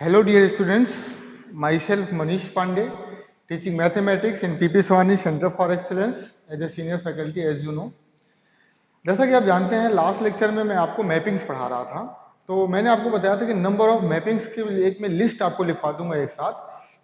Hello dear students, myself Manish Pandey, teaching mathematics in PP Swani Center for Excellence as a senior faculty as you know. जैसा कि आप जानते हैं last lecture में मैं आपको मैपिंग्स पढ़ा रहा था, तो मैंने आपको बताया था कि नंबर ऑफ मैपिंग्स की एक में लिस्ट आपको लिखवा दूंगा एक साथ,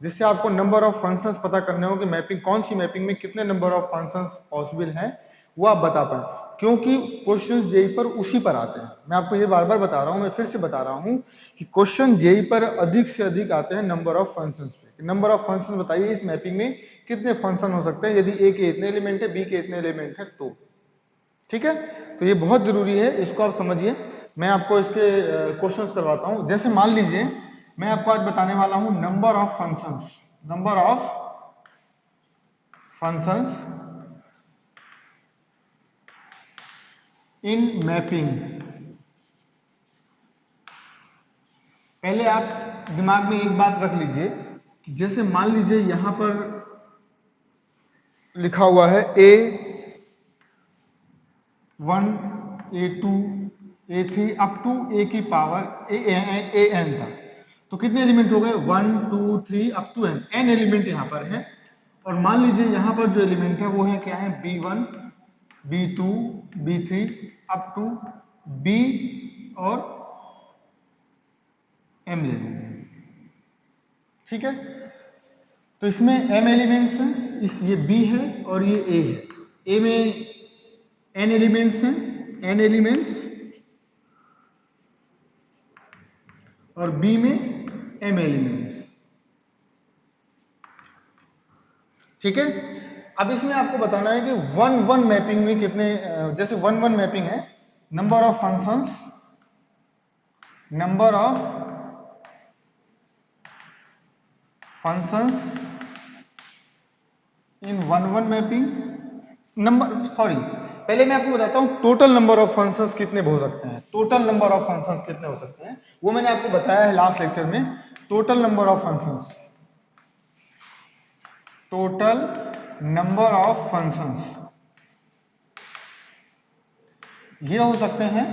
जिससे आपको नंबर ऑफ फंक्शंस पता करने हो कि मैपिंग कौन सी मैपिंग में कितने नंबर ऑफ फंक्शंस पॉसिबल हैं वो आप बता पाए, क्योंकि क्वेश्चंस जेई पर उसी पर आते हैं। मैं आपको ये बार बार बता रहा हूँ, मैं फिर से बता रहा हूँ कि क्वेश्चन जेई पर अधिक से अधिक आते हैं नंबर ऑफ फंक्शंस पे। नंबर ऑफ फंक्शन बताइए इस मैपिंग में कितने फंक्शन हो सकते हैं यदि ए के इतने एलिमेंट है, बी के इतने एलिमेंट है तो। ठीक है, तो ये बहुत जरूरी है, इसको आप समझिए। मैं आपको इसके क्वेश्चंस करवाता हूं। जैसे मान लीजिए मैं आपको आज बताने वाला हूं number of functions in mapping. पहले आप दिमाग में एक बात रख लीजिए कि जैसे मान लीजिए यहां पर लिखा हुआ है A1 A2 A3 up to ए की पावर एन तक, तो कितने एलिमेंट हो गए 1 2 3 अप टू एन एलिमेंट यहां पर है। और मान लीजिए यहां पर जो एलिमेंट है वो है क्या है B1 B2 B3 up to B और M ले लीजिए। ठीक है, तो इसमें M एलिमेंट्स हैं, इस ये B है और ये A है। A में N एलिमेंट्स हैं, N एलिमेंट्स, और B में M एलिमेंट्स। ठीक है, अब इसमें आपको बताना है कि 1-1 मैपिंग में कितने, जैसे 1-1 मैपिंग है number of functions in 1-1 mapping पहले मैं आपको बताता हूं टोटल नंबर ऑफ फंक्शंस कितने हो सकते हैं। टोटल नंबर ऑफ फंक्शंस कितने हो सकते हैं वो मैंने आपको बताया है लास्ट लेक्चर में। टोटल नंबर ऑफ फंक्शंस ये हो सकते हैं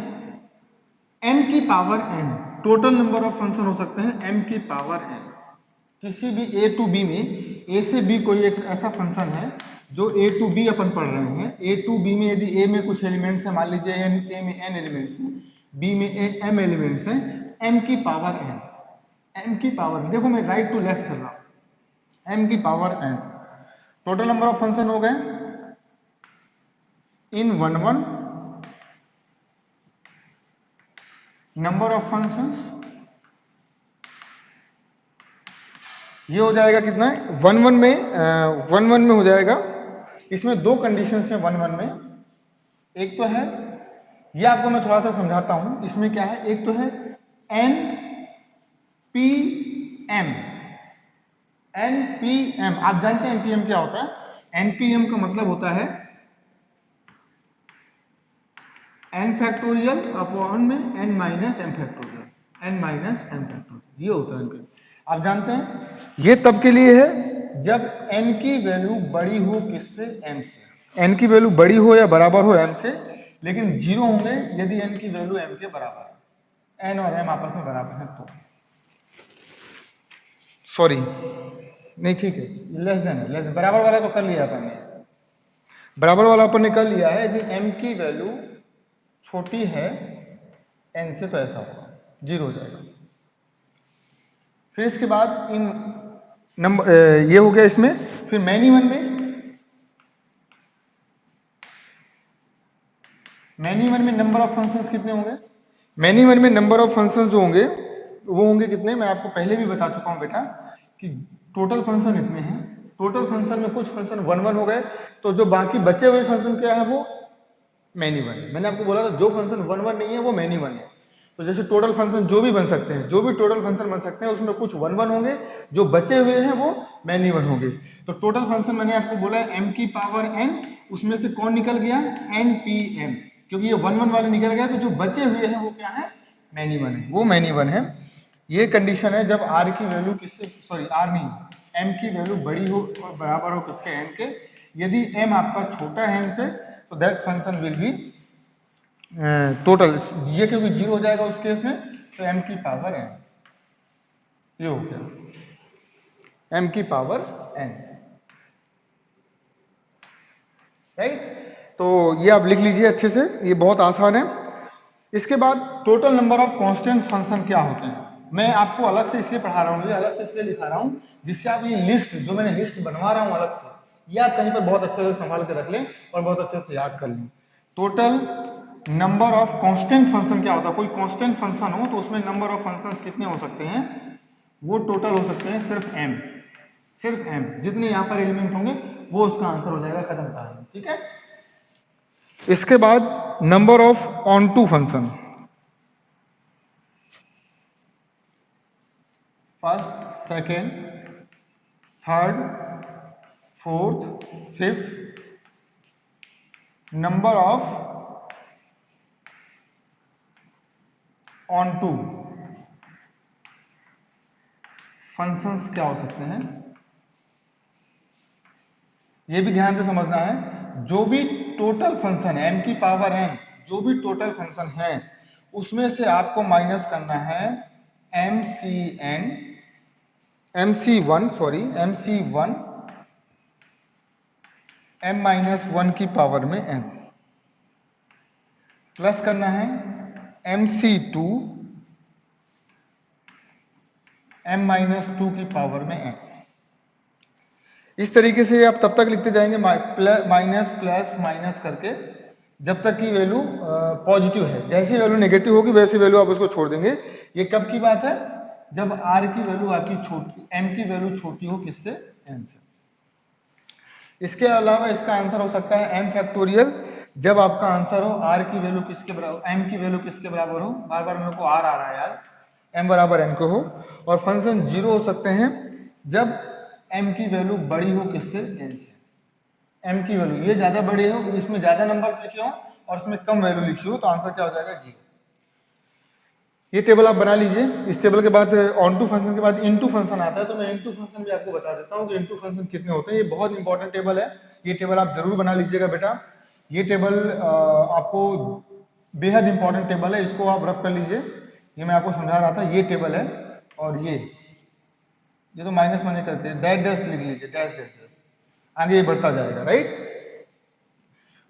m की power n। Total number of function हो सकते हैं m की पावर n। किसी भी a टू b में, a से b कोई एक ऐसा फंक्शन है जो a टू b अपन पढ़ रहे हैं। a टू b में यदि a में कुछ एलिमेंट्स है, मान लीजिए a में n एलिमेंट्स हैं, b में m एलिमेंट्स हैं, m की पावर n, m की पावर, देखो मैं राइट टू लेफ्ट चल रहा हूं, m की power n। Total number of function हो गए इन 1-1 नंबर ऑफ फंक्शंस। ये हो जाएगा कितना है 1-1 में हो जाएगा। इसमें दो कंडीशंस हैं 1-1 में। एक तो है, ये आपको मैं थोड़ा सा समझाता हूं, इसमें क्या है, एक तो है NPM। आप जानते हैं NPM क्या होता है? NPM का मतलब होता है n फैक्टोरियल अपॉन में n माइनस m फैक्टोरियल, ये होता है NPM। आप जानते हैं ये तब के लिए है जब n की वैल्यू बड़ी हो किससे, m से। n की वैल्यू बड़ी हो या बराबर हो m से, लेकिन जीरो होंगे यदि n की वैल्यू m के बराबर है, n और m आपस में बराबर है तो। सॉरी नहीं, ठीक है, लेस देन है, लेस बराबर वाला तो कर लिया अपन ने, बराबर वाला अपन ने कर लिया है। यदि m की वैल्यू छोटी है n से तो ऐसा होगा, जीरो हो जाएगा। फिर इसके बाद इन नंबर ये हो गया इसमें। फिर मैनी वन में नंबर ऑफ फंक्शंस कितने होंगे? मैनी वन में नंबर ऑफ फंक्शंस जो होंगे वो होंगे कितने, मैं आपको पहले भी बता चुका हूं बेटा कि टोटल फंक्शन इतने हैं। टोटल फंक्शन में कुछ फंक्शन 1-1 हो गए, तो जो बाकी बचे हुए फंक्शन क्या है वो मैनी वन। मैंने आपको बोला था जो फंक्शन 1-1 नहीं है वो मैनी वन है। तो जैसे टोटल फंक्शन जो भी बन सकते हैं, जो भी टोटल फंक्शन बन सकते हैं उसमें कुछ 1-1 होंगे, जो बचे हुए हैं वो मैनी वन होंगे। तो टोटल फंक्शन मैंने आपको बोला है m की पावर n, उसमें से कौन निकल गया NPM, क्योंकि ये 1-1 वाले निकल गया, तो जो बचे हुए हैं वो क्या है मैनी वन है, वो मैनी वन है। ये कंडीशन है जब r की वैल्यू किससे, सॉरी r नहीं, m की वैल्यू बड़ी हो और बराबर हो किसके, n के। यदि m आपका छोटा है n से तो that function will be total, ये क्योंकि जीरो हो जाएगा उस केस में, तो m की पावर n। ये हो गया m की पावर n, राइट। तो ये आप लिख लीजिए अच्छे से, ये बहुत आसान है। इसके बाद total number of constant function क्या होते हैं, मैं आपको अलग से इसलिए पढ़ा रहा हूँ, ये अलग से इसलिए लिखा रहा हूँ जिससे आप ये लिस्ट जो मैंने लिस्ट बनवा रहा हूँ अलग से, ये आप कहीं पर बहुत अच्छे से संभाल के रख लें और बहुत अच्छे से याद कर लें। Total number of constant function क्या होता है, कोई कांस्टेंट फंक्शन हो तो उसमें नंबर ऑफ फंक्शंस कितने हो सकते हैं, वो टोटल हो सकते हैं सिर्फ m, सिर्फ m, जितने यहाँ पर एलिमेंट होंगे वो उसका आंसर हो जाएगा, खत्म कहानी, ठीक है। इसके बाद number of onto function, first, second, third, fourth, fifth, number of onto functions क्या हो सकते हैं, ये भी ध्यान से समझना है। जो भी टोटल फंक्शन है m की पावर n, जो भी टोटल फंक्शन है उसमें से आपको माइनस करना है MC1 m माइनस 1 की पावर में n, प्लस करना है MC2 m माइनस 2 की पावर में n। इस तरीके से आप तब तक लिखते जाएंगे माइनस प्लस माइनस करके जब तक की वैल्यू पॉजिटिव है। जैसी वैल्यू नेगेटिव होगी वैसी वैल्यू आप उसको छोड़ देंगे। ये कब की बात है, जब r की वैल्यू आपकी छोटी, m की वैल्यू छोटी हो किससे, n से। इसके अलावा इसका आंसर हो सकता है m फैक्टोरियल, जब आपका आंसर हो r की वैल्यू किसके बराबर, m की वैल्यू किसके बराबर हो, बार बार मेरे को r आ रहा है यार, m बराबर n को हो। और फंक्शन जीरो हो सकते हैं जब m की वैल्यू बड़ी हो किससे, n से। m की वैल्यू ये ज्यादा बड़ी हो, इसमें ज्यादा नंबर्स लिखे हो और इसमें कम वैल्यू लिखी हो, तो आंसर क्या हो जाएगा, जीरो। ये टेबल आप बना लीजिए। इस टेबल के बाद ऑन टू फंक्शन के बाद इनटू फंक्शन आता है, तो मैं इनटू फंक्शन भी आपको बता देता हूँ कि इनटू फंक्शन कितने होते हैं। ये बहुत इंपॉर्टेंट टेबल है, ये टेबल आप जरूर बना लीजिएगा बेटा। ये टेबल आपको बेहद इंपॉर्टेंट टेबल है, इसको आप रफ कर लीजिए। ये मैं आपको समझा रहा था, ये टेबल है। और ये तो माइनस माइनस करते हैं, डैश डैश लिख लीजिए, डैश डैश डैश, आगे ये बढ़ता जाएगा, राइट।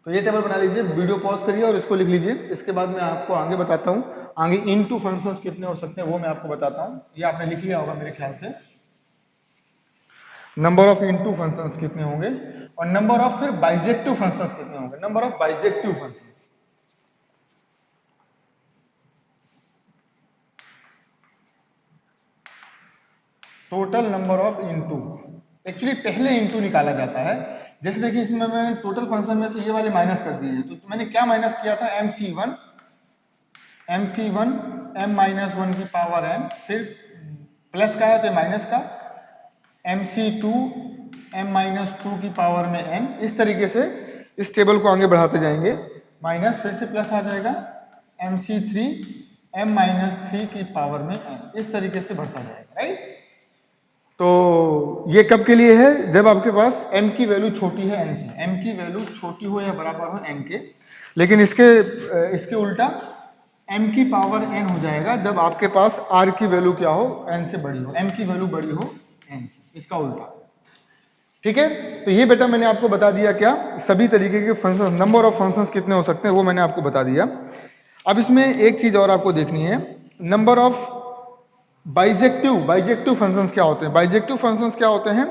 तो ये टेबल बना लीजिए, वीडियो पॉज करिए और इसको लिख लीजिए। इसके बाद मैं आपको आगे बताता हूँ, आगे इनटू फंक्शंस कितने हो सकते हैं वो मैं आपको बताता हूँ। ये आपने लिख लिया होगा मेरे ख्याल से, नंबर ऑफ इनटू फंक्शंस कितने होंगे, और नंबर ऑफ फिर बाइजेक्टिव फंक्शंस कितने होंगे, number of bijective functions. Total number of into, actually पहले इनटू निकाला जाता है। जैसे देखिए इसमें मैंने टोटल फंक्शन में से ये वाले माइनस कर दिए, तो मैंने क्या माइनस किया था, MC1 m माइनस 1 की पावर n, फिर प्लस का है तो माइनस का, MC2 m माइनस 2 की पावर में n। इस तरीके से इस टेबल को आगे बढ़ाते जाएंगे, माइनस फिर से प्लस आ जाएगा, MC3 m माइनस 3 की पावर में n, इस तरीके से बढ़ता जाएगा, राइट। तो ये कब के लिए है, जब आपके पास m की वैल्यू छोटी है n से, m की वैल्यू छोटी हो या बराबर हो n के। लेकिन इसके उल्टा m की पावर n हो जाएगा जब आपके पास r की वैल्यू क्या हो, n से बड़ी हो, m की वैल्यू बड़ी हो n से, इसका उल्टा, ठीक है। तो ये बेटा मैंने आपको बता दिया क्या, सभी तरीके के फंक्शन, नंबर ऑफ फंक्शंस कितने हो सकते हैं वो मैंने आपको बता दिया। अब इसमें एक चीज और आपको देखनी है, नंबर ऑफ बाइजेक्टिव फंक्शंस क्या होते हैं। बाइजेक्टिव फंक्शंस क्या होते हैं,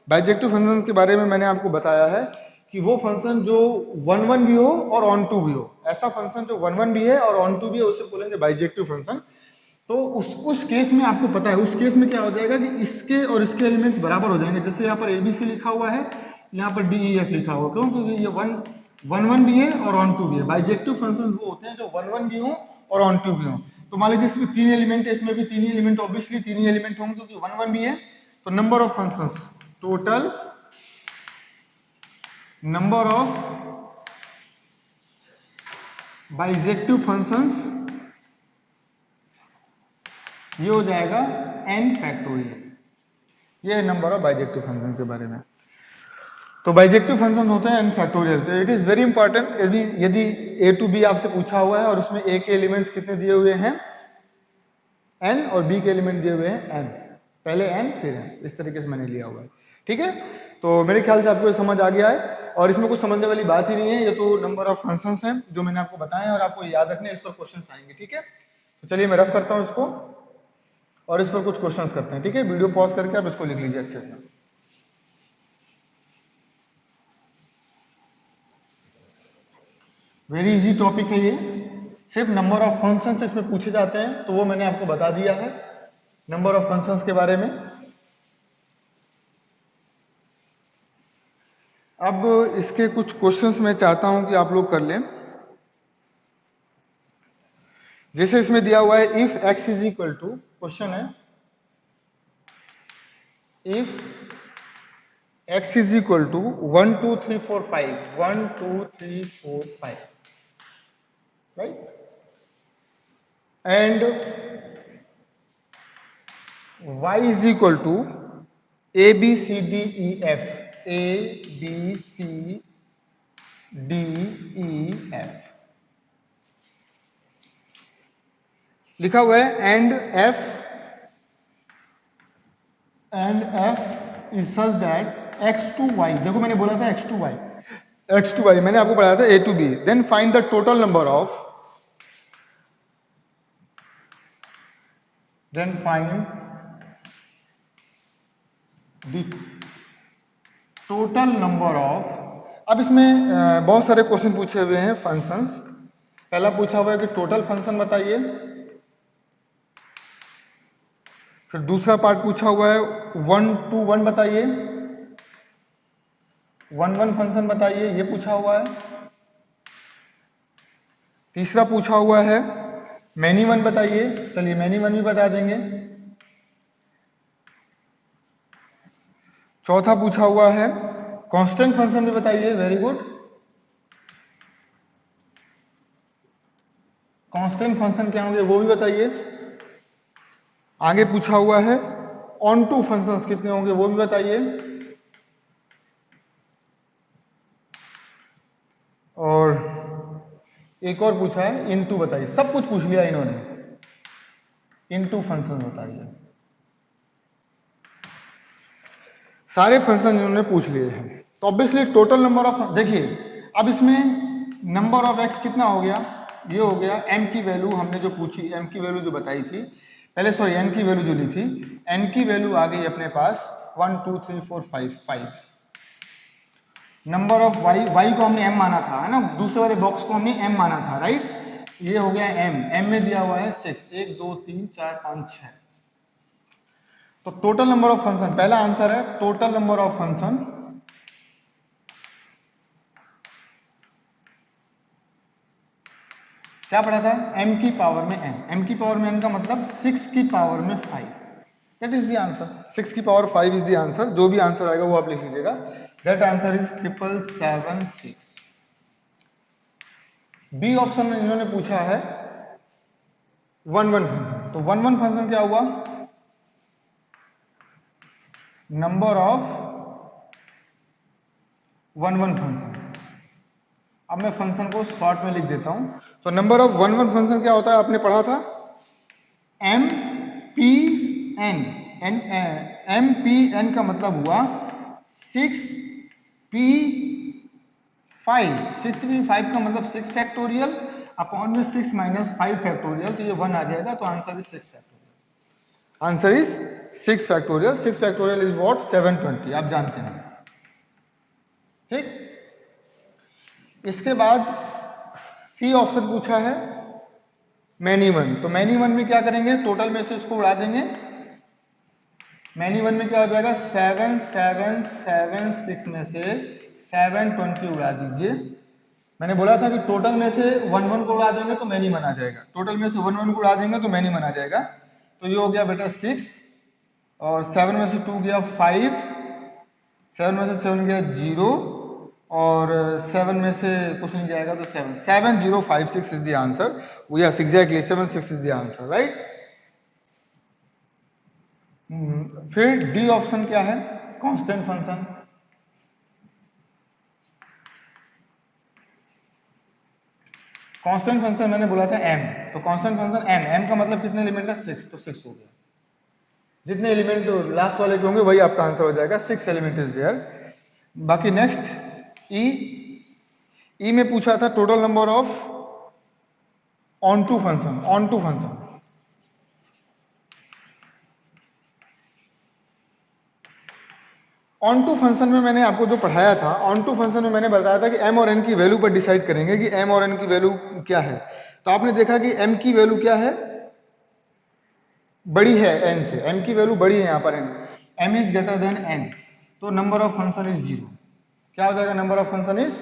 बाइजेक्टिव फंक्शंस के बारे में मैंने आपको बताया है कि वो फंक्शन जो 1 भी हो और ऑन टू भी हो, ऐसा फंक्शन जो 1 भी है और ऑन टू भी है उसे बोलेंगे बाइजेक्टिव फंक्शन। तो उस केस में आपको पता है, उस केस में क्या हो जाएगा कि इसके और इसके एलिमेंट्स बराबर हो जाएंगे। जैसे यहाँ पर ABC लिखा हुआ है, यहाँ पर DEF लिखा हुआ, क्यों, क्योंकि ये 1 भी है और ऑन टू भी है। बाइजेक्टिव फंक्शन वो होते हैं जो 1 भी हो और ऑन टू भी हो। तो मान लीजिए इसमें 3 एलिमेंट है, इसमें भी 3 एलिमेंट, ऑब्वियसली 3 ही एलिमेंट होंगे क्योंकि 1 भी है। तो number of functions, total number of bijective functions, ये हो जाएगा n फैक्टोरियल। ये नंबर ऑफ बाइजेक्टिव फंक्शन के बारे में। तो बाइजेक्टिव फंक्शन होते हैं n फैक्टोरियल। तो इट इज वेरी इंपॉर्टेंट, यदि a टू b आपसे पूछा हुआ है और उसमें a के एलिमेंट्स कितने दिए हुए हैं n और b के एलिमेंट दिए हुए हैं n, पहले n फिर n, इस तरीके से मैंने लिया हुआ है। ठीक है, तो मेरे ख्याल से आपको ये समझ आ गया है और इसमें कुछ समझने वाली बात ही नहीं है। ये तो नंबर ऑफ फंक्शंस हैं जो मैंने आपको बताए हैं और आपको याद रखने हैं, इस पर क्वेश्चंस आएंगे। ठीक है, तो चलिए मैं रफ करता हूँ इसको और इस पर कुछ क्वेश्चंस करते हैं। ठीक है, वीडियो पॉज करके आप इसको लिख लीजिए अच्छे से। वेरी इजी टॉपिक है ये, सिर्फ नंबर ऑफ फंक्शंस इसमें पूछे जाते हैं, तो वो मैंने आपको बता दिया है नंबर ऑफ फंक्शंस के बारे में। अब इसके कुछ क्वेश्चंस मैं चाहता हूं कि आप लोग कर लें। जैसे इसमें दिया हुआ है if x is equal to, question है if x is equal to 1 2 3 4 5, 1 2 3 4 5, right, and y is equal to a b c d e f, a b c d e f लिखा हुआ है, and f is such that x to y, देखो मैंने बोला था x to y मैंने आपको पढ़ाया था a to b, then find the total number of, then find the total number of. अब इसमें बहुत सारे क्वेश्चन पूछे हुए हैं फंक्शंस। पहला पूछा हुआ है कि टोटल फंक्शन बताइए, फिर दूसरा पार्ट पूछा हुआ है 1 to 1 बताइए, 1 1 फंक्शन बताइए, ये पूछा हुआ है। तीसरा पूछा हुआ है मैनी वन बताइए, चलिए मैनी वन भी बता देंगे। चौथा पूछा हुआ है कांस्टेंट फंक्शन भी बताइए, वेरी गुड, कांस्टेंट फंक्शन क्या होंगे वो भी बताइए। आगे पूछा हुआ है ऑन टू फंक्शंस कितने होंगे वो भी बताइए, और एक और पूछा है इनटू बताइए। सब कुछ पूछ लिया इन्होंने, इनटू फंक्शन बताइए, सारे फंक्शन इन्होंने पूछ लिए हैं। तो ऑब्वियसली टोटल नंबर ऑफ, देखिए अब इसमें नंबर ऑफ एक्स कितना हो गया, ये हो गया m की वैल्यू हमने जो पूछी, m की वैल्यू जो बताई थी पहले, सॉरी n की वैल्यू जो ली थी, n की वैल्यू आ गई अपने पास 1 2 3 4 5 5। नंबर ऑफ y को हमने m माना था, है ना, दूसरे वाले बॉक्स को हमने m माना था, राइट, ये हो गया m में दिया हुआ है 6, 1 2 3 4 5 6। तो टोटल नंबर ऑफ फंक्शन, पहला आंसर है टोटल नंबर ऑफ फंक्शन क्या पढ़ा था, m की पावर में n, m की पावर में n का मतलब 6 की पावर में 5, दैट इज द आंसर। 6 की पावर 5 इज द आंसर, जो भी आंसर आएगा वो आप लिख लीजिएगा, that answer is 7776। B option में इन्होंने पूछा है 1 1 फंक्शन, तो 1 1 फंक्शन क्या हुआ, नंबर ऑफ 1 1 फंक्शन। अब मैं फंक्शन को शॉर्ट में लिख देता हूं, तो नंबर ऑफ 1 1 फंक्शन क्या होता है, आपने पढ़ा था M P N, M P N का मतलब हुआ 6 पी 5, 6 पी 5 का मतलब 6 फैक्टोरियल अपॉन में 6 माइनस 5 फैक्टोरियल, तो ये 1 आ जाएगा, तो answer is 6 factorial. Answer is 6 factorial, 6 factorial is what 720, आप जानते हैं, ठीक। इसके बाद सी ऑप्शन पूछा है मैनी वन, तो मैनी वन में क्या करेंगे, टोटल में से इसको उड़ा देंगे, मैनी वन में क्या हो जाएगा 7 7 7 6 में से 720 उड़ा दीजिए। मैंने बोला था कि टोटल में से 1 1 को उड़ा देंगे तो मैनी वन आ जाएगा, टोटल में से 1 1 को उड़ा देंगे तो मैनी वन आ जाएगा, तो ये हो गया बेटा 6, और 7 में से 2 गया 5, 7 में से 7 गया 0, और 7 में से कुछ नहीं जाएगा तो 7, 7056 is the answer, yes exactly 76 is the answer, right. फिर डी ऑप्शन क्या है, कांस्टेंट फंक्शन, कांस्टेंट फंक्शन मैंने बोला था m, तो कांस्टेंट फंक्शन m, m का मतलब कितने एलिमेंट है 6, तो 6 हो गया। जितने एलिमेंट लास्ट वाले के होंगे वही आपका आंसर हो जाएगा, 6 एलिमेंट इज देयर। बाकी नेक्स्ट ई में पूछा था total number of onto function. Onto function में मैंने आपको जो पढ़ाया था, ऑन टू फंक्शन में मैंने बताया था कि एम और एन की वैल्यू पर डिसाइड करेंगे कि एम और एन की वैल्यू क्या है। तो आपने देखा कि एम की वैल्यू क्या है, बड़ी है एन से, एम की वैल्यू बड़ी है यहाँ पर, M is greater than N, तो number of function is zero. क्या हो जाएगा, number of function is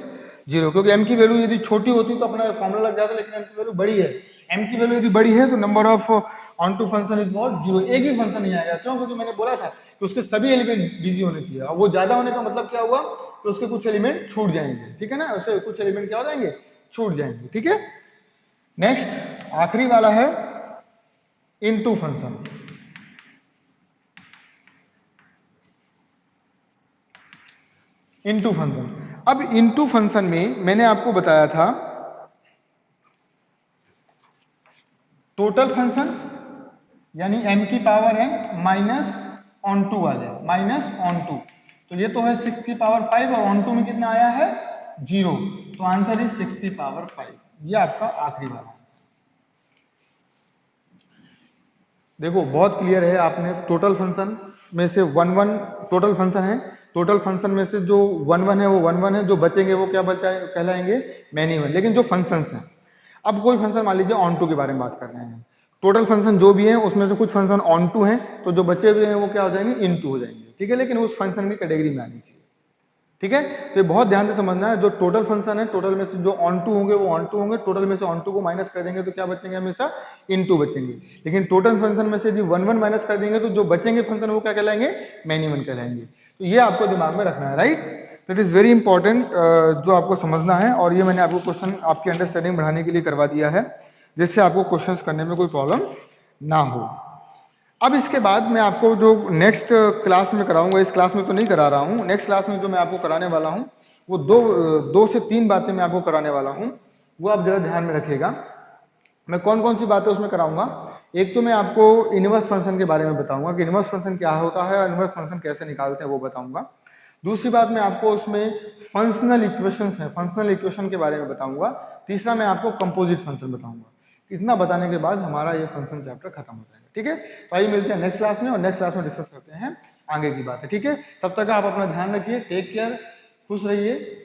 zero, क्योंकि एम की वैल्यू यदि छोटी होती तो अपना फॉर्मूला लग जाता, लेकिन एम की वैल्यू बड़ी है, एम की वैल्यू यदि बड़ी है तो number of onto function is what, zero. एक भी फंक्शन नहीं आएगा, क्यों, क्योंकि मैंने बोला था कि उसके सभी एलिमेंट बिजी होने चाहिए, और वो ज्यादा होने का मतलब क्या हुआ, तो उसके कुछ एलिमेंट छूट जाएंगे, ठीक है ना, उससे कुछ एलिमेंट क्या हो जाएंगे, छूट जाएंगे, ठीक है। नेक्स्ट आखिरी वाला है इनटू फंक्शन। इनटू फंक्शन, अब इनटू फंक्शन में मैंने आपको बताया था टोटल फंक्शन यानी m की power n minus onto वाले, माइनस ऑन टू, तो ये तो है 6 की पावर 5 और ऑन टू में कितना आया है, 0, तो आंसर इज 6 की पावर 5। ये आपका आखिरी वाला। देखो बहुत क्लियर है, आपने टोटल फंक्शन में से वन वन टोटल फंक्शन है, टोटल फंक्शन में से जो वन वन है वो वन वन है, जो बचेंगे वो क्या बचा कहलाएंगे, मैनी वन। लेकिन जो फंक्शंस हैं, अब कोई फंक्शन मान लीजिए ऑन टू के बारे में बात कर रहे हैं, टोटल फंक्शन जो भी है उसमें से कुछ फंक्शन ऑन टू हैं, तो जो बचे हुए हैं वो क्या हो जाएंगे, इन टू हो जाएंगे, ठीक है, लेकिन उस फंक्शन की कैटेगरी में आनी चाहिए, ठीक है। तो ये बहुत ध्यान से समझना है, जो टोटल फंक्शन है, टोटल में से जो ऑन टू होंगे वो ऑन टू होंगे, टोटल में से ऑन टू को माइनस कर देंगे तो क्या बचेंगे, हमेशा इन टू बचेंगे, लेकिन टोटल फंक्शन में से यदि वन वन माइनस कर देंगे तो जो बचेंगे फंक्शन वो क्या कहलाएंगे, मैनी वन कहलाएंगे। तो ये आपको दिमाग में रखना है, राइट, तो इट इज वेरी इंपॉर्टेंट, जो आपको समझना है, और ये मैंने आपको क्वेश्चन आपकी अंडरस्टैंडिंग बढ़ाने के लिए करवा दिया है, जिससे आपको क्वेश्चन करने में कोई प्रॉब्लम ना हो। अब इसके बाद मैं आपको जो नेक्स्ट क्लास में कराऊंगा, इस क्लास में तो नहीं करा रहा हूँ, नेक्स्ट क्लास में जो मैं आपको कराने वाला हूँ वो दो से तीन बातें मैं आपको कराने वाला हूँ, वो आप जरा ध्यान में रखिएगा। मैं कौन कौन सी बातें उसमें कराऊंगा, एक तो मैं आपको इनवर्स फंक्शन के बारे में बताऊंगा कि इनवर्स फंक्शन क्या होता है और इनवर्स फंक्शन कैसे निकालते हैं वो बताऊंगा। दूसरी बात मैं आपको उसमें फंक्शनल इक्वेशंस हैं, फंक्शनल इक्वेशन के बारे में बताऊंगा। तीसरा मैं आपको कंपोजिट फंक्शन बताऊंगा। इतना बताने के बाद हमारा ये फंक्शन चैप्टर खत्म हो जाएगा, ठीक है। तो आइए मिलते हैं नेक्स्ट क्लास में, और नेक्स्ट क्लास में डिस्कस करते हैं आगे की बातें, ठीक है। तब तक आप अपना ध्यान रखिए, टेक केयर, खुश रहिए।